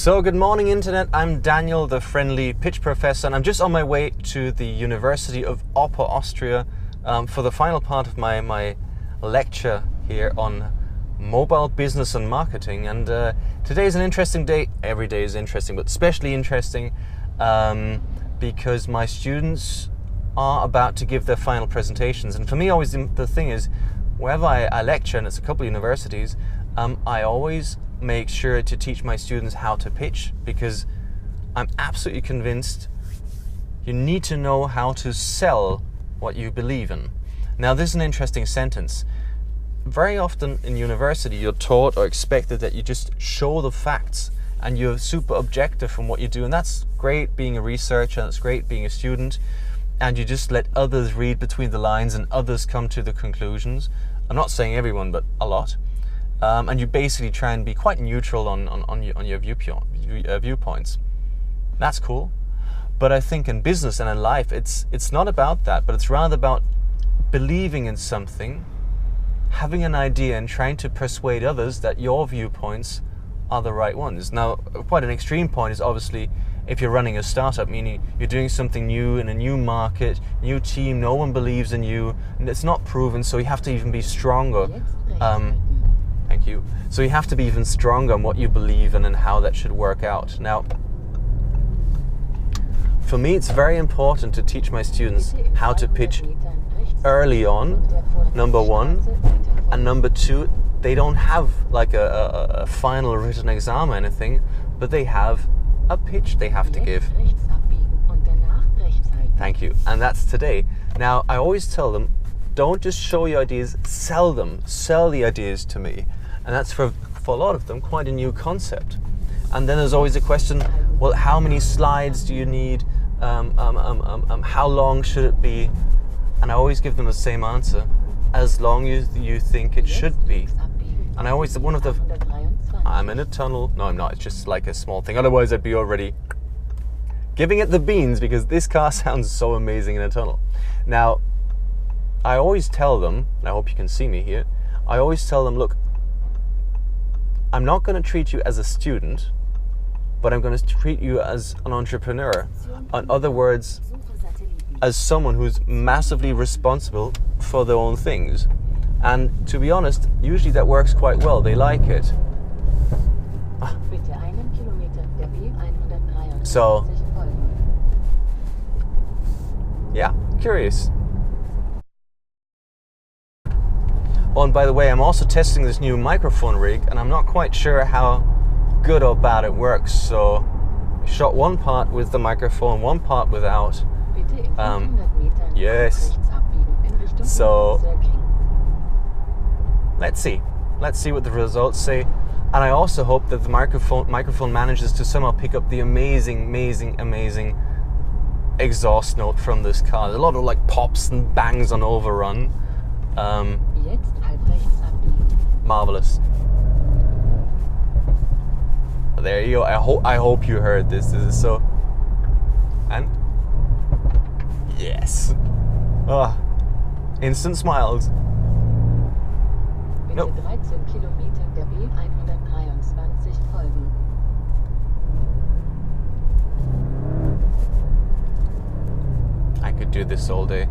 So good morning Internet, I'm Daniel, the friendly pitch professor, and I'm just on my way to the University of Austria for the final part of my lecture here on mobile business and marketing. And today is an interesting day. Every day is interesting, but especially interesting because my students are about to give their final presentations. And for me, always the thing is, wherever I lecture, and it's a couple of universities, I always make sure to teach my students how to pitch, because I'm absolutely convinced you need to know how to sell what you believe in. Now, this is an interesting sentence. Very often in university, you're taught or expected that you just show the facts and you're super objective from what you do, and that's great being a researcher, and it's great being a student, and you just let others read between the lines and others come to the conclusions. I'm not saying everyone, but a lot. And you basically try and be quite neutral on your viewpoints. That's cool. But I think in business and in life, it's not about that, but it's rather about believing in something, having an idea and trying to persuade others that your viewpoints are the right ones. Now, quite an extreme point is obviously if you're running a startup, meaning you're doing something new in a new market, new team, no one believes in you, and it's not proven, so you have to even be stronger. Thank you. So you have to be even stronger on what you believe in and how that should work out. Now, for me, it's very important to teach my students how to pitch early on, number one, and number two, they don't have like a final written exam or anything, but they have a pitch they have to give. Thank you. And that's today. Now, I always tell them, don't just show your ideas, sell them. Sell the ideas to me. And that's for a lot of them quite a new concept. And then there's always a question, well, how many slides do you need? How long should it be? And I always give them the same answer, as long as you think it should be. And I always, I'm in a tunnel. No, I'm not, it's just like a small thing. Otherwise I'd be already giving it the beans, because this car sounds so amazing in a tunnel. Now, I always tell them, and I hope you can see me here, I always tell them, look, I'm not going to treat you as a student, but I'm going to treat you as an entrepreneur. In other words, as someone who's massively responsible for their own things. And to be honest, usually that works quite well. They like it. So, yeah, curious. Oh, and by the way, I'm also testing this new microphone rig, and I'm not quite sure how good or bad it works. So I shot one part with the microphone, one part without. Yes. So let's see what the results say. And I also hope that the microphone manages to somehow pick up the amazing exhaust note from this car. There's a lot of like pops and bangs on overrun. Marvelous. There you go. I hope you heard this. This is so. And yes. Instant smiles. Nope. I could do this all day.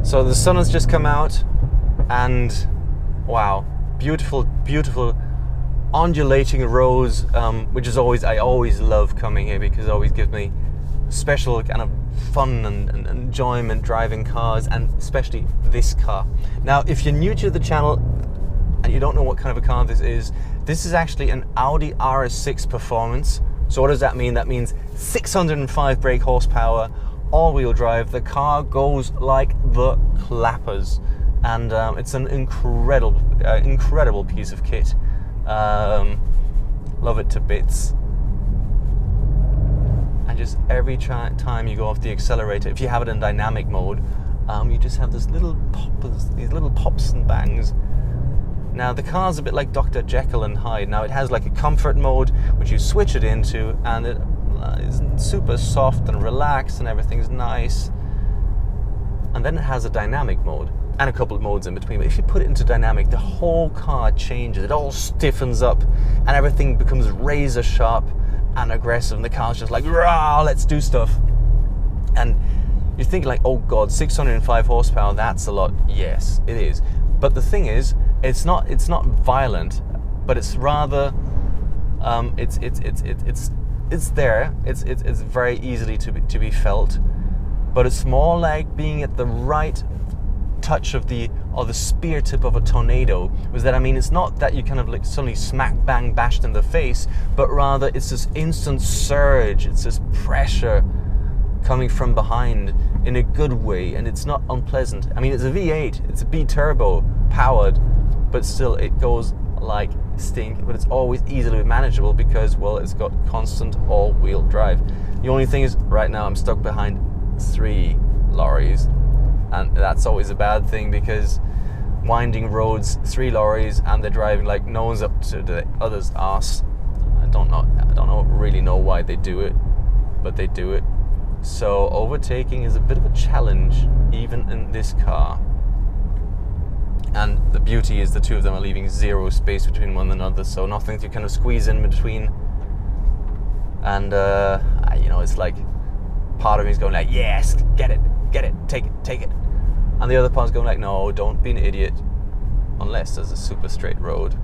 So the sun has just come out, and wow, beautiful undulating roads, which is I always love coming here, because it always gives me special kind of fun and enjoyment driving cars, and especially this car. Now, if you're new to the channel and you don't know what kind of a car this is actually an Audi RS6 Performance. So what does that mean? That means 605 brake horsepower, all-wheel drive. The car goes like the clappers, and it's an incredible piece of kit. Love it to bits. And just every time you go off the accelerator, if you have it in dynamic mode, you just have these little pops and bangs. Now, the car's a bit like Dr. Jekyll and Hyde. Now, it has like a comfort mode, which you switch it into, and it is super soft and relaxed, and everything's nice. And then it has a dynamic mode. and a couple of modes in between. But if you put it into dynamic, the whole car changes. It all stiffens up and everything becomes razor sharp and aggressive, and the car's just like, rah, let's do stuff. And you're thinking like, oh God, 605 horsepower, that's a lot. Yes, it is. But the thing is, it's not violent, but it's rather, it's there. It's very easily to be felt, but it's more like being at the right touch of the spear tip of a tornado. Was that, I mean, it's not that you kind of like suddenly smack bang bashed in the face, but rather it's this instant surge. It's this pressure coming from behind in a good way, and it's not unpleasant. I mean, it's a V8, it's a B turbo powered, but still it goes like stink, but it's always easily manageable because, well, it's got constant all-wheel drive. The only thing is, right now I'm stuck behind 3 lorries, and that's always a bad thing because winding roads, 3 lorries, and they're driving like no one's up to the other's arse. I don't really know why they do it, but they do it. So overtaking is a bit of a challenge, even in this car. And the beauty is the two of them are leaving 0 space between one another, so nothing to kind of squeeze in between. And you know, it's like part of me is going like, yes, get it, take it. And the other part's going like, no, don't be an idiot, unless there's a super straight road.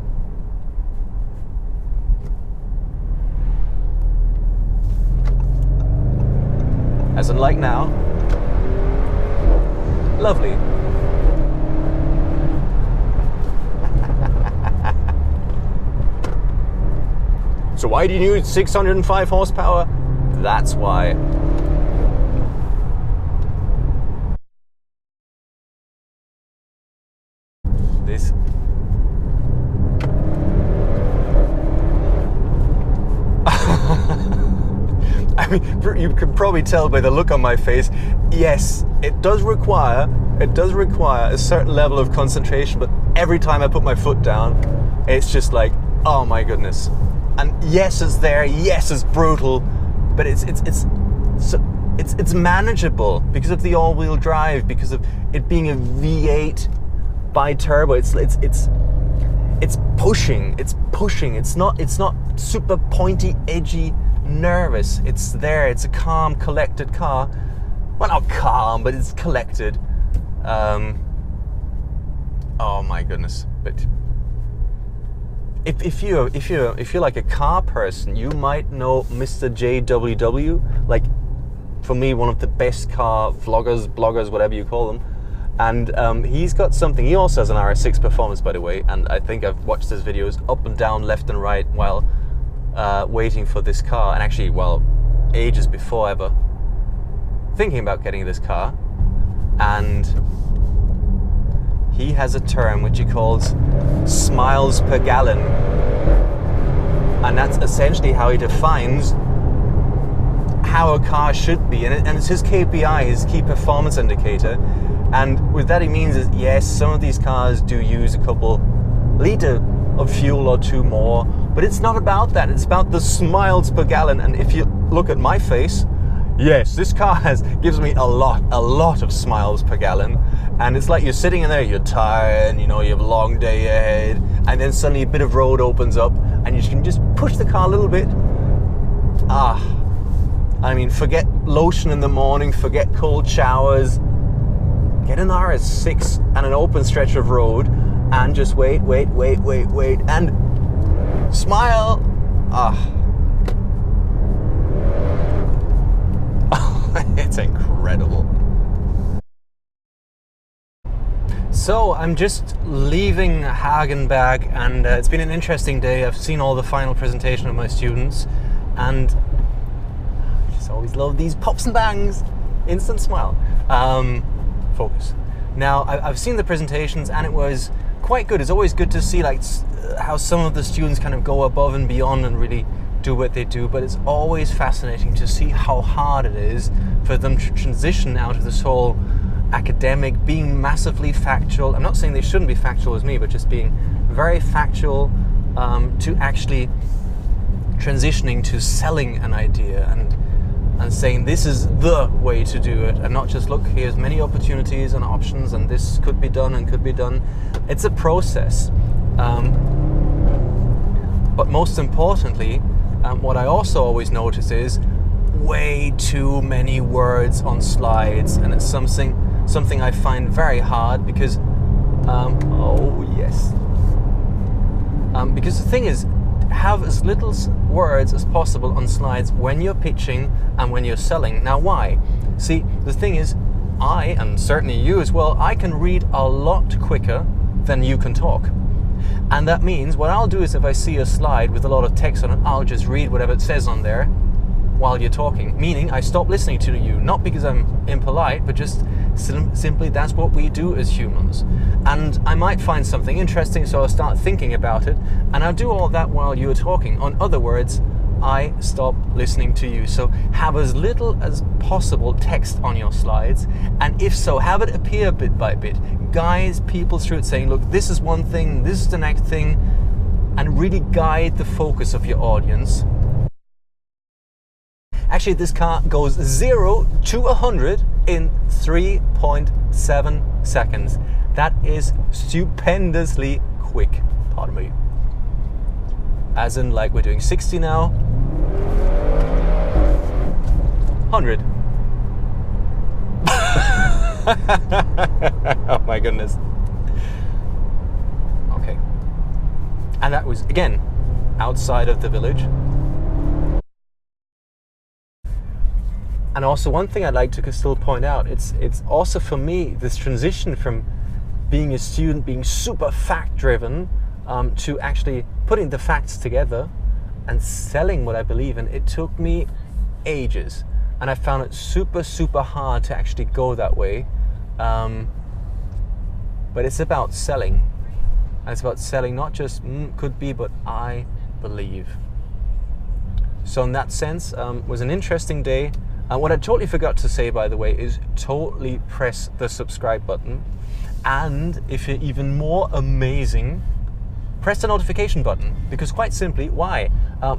As unlike now. Lovely. So why do you need 605 horsepower? That's why. This. I mean, you can probably tell by the look on my face, yes, it does require a certain level of concentration, but every time I put my foot down, it's just like, oh my goodness. And yes, it's there, yes, it's brutal, but it's manageable because of the all-wheel drive, because of it being a V8 bi-turbo. It's pushing. It's not super pointy, edgy, nervous. It's there. It's a calm, collected car. Well, not calm, but it's collected. Oh my goodness! But if you're like a car person, you might know Mr. JWW. Like, for me, one of the best car vloggers, bloggers, whatever you call them. And he's got something. He also has an RS6 Performance, by the way. And I think I've watched his videos up and down, left and right, while waiting for this car. And actually, well, ages before ever thinking about getting this car. And he has a term which he calls smiles per gallon. And that's essentially how he defines how a car should be. And it's his KPI, his key performance indicator. And with that he means is, yes, some of these cars do use a couple litre of fuel or 2 more, but it's not about that. It's about the smiles per gallon. And if you look at my face, yes, this car gives me a lot of smiles per gallon. And it's like you're sitting in there, you're tired, you know, you have a long day ahead, and then suddenly a bit of road opens up and you can just push the car a little bit. I mean, forget lotion in the morning, forget cold showers. Get an RS6 and an open stretch of road and just wait, and smile. It's incredible. So I'm just leaving Hagenberg, and it's been an interesting day. I've seen all the final presentation of my students, and I just always love these pops and bangs. Instant smile. Focus. Now, I've seen the presentations and it was quite good. It's always good to see like how some of the students kind of go above and beyond and really do what they do, but it's always fascinating to see how hard it is for them to transition out of this whole academic, being massively factual. I'm not saying they shouldn't be factual as me, but just being very factual, to actually transitioning to selling an idea. And and saying this is the way to do it, and not just look, here's many opportunities and options and this could be done and could be done. It's a process. But most importantly, what I also always notice is way too many words on slides, and it's something I find very hard because because the thing is, have as little words as possible on slides when you're pitching and when you're selling. Now why? See, the thing is, I, and certainly you as well, I can read a lot quicker than you can talk. And that means what I'll do is, if I see a slide with a lot of text on it, I'll just read whatever it says on there while you're talking. Meaning I stop listening to you, not because I'm impolite, but just simply that's what we do as humans. And I might find something interesting, so I'll start thinking about it, and I'll do all that while you're talking. In other words, I stop listening to you. So have as little as possible text on your slides, and if so, have it appear bit by bit. Guide people through it, saying, look, this is one thing, this is the next thing, and really guide the focus of your audience. Actually, this car goes 0 to 100 in 3.7 seconds. That is stupendously quick, pardon me. As in, like, we're doing 60 now. 100. Oh my goodness. Okay. And that was, again, outside of the village. And also, one thing I'd like to still point out, it's also for me, this transition from being a student, being super fact-driven, to actually putting the facts together and selling what I believe in. It took me ages, and I found it super, super hard to actually go that way. But it's about selling. And it's about selling not just could be, but I believe. So in that sense, it was an interesting day. What I totally forgot to say, by the way, is totally press the subscribe button. And if you're even more amazing, press the notification button. Because quite simply, why?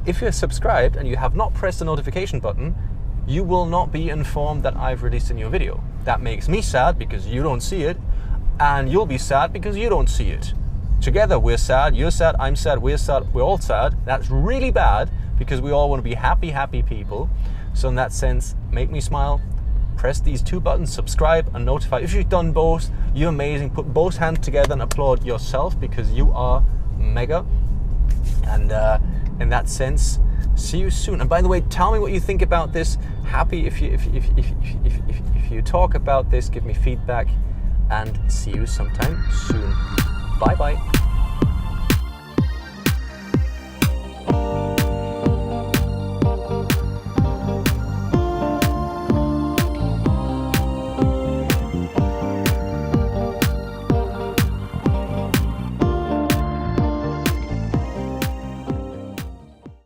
If you're subscribed and you have not pressed the notification button, you will not be informed that I've released a new video. That makes me sad because you don't see it, and you'll be sad because you don't see it. Together we're sad, you're sad, I'm sad, we're all sad. That's really bad because we all want to be happy, happy people. So in that sense, make me smile, press these two buttons, subscribe and notify. If you've done both, you're amazing. Put both hands together and applaud yourself because you are mega. And in that sense, see you soon. And by the way, tell me what you think about this. Happy if you talk about this, give me feedback, and see you sometime soon. Bye bye.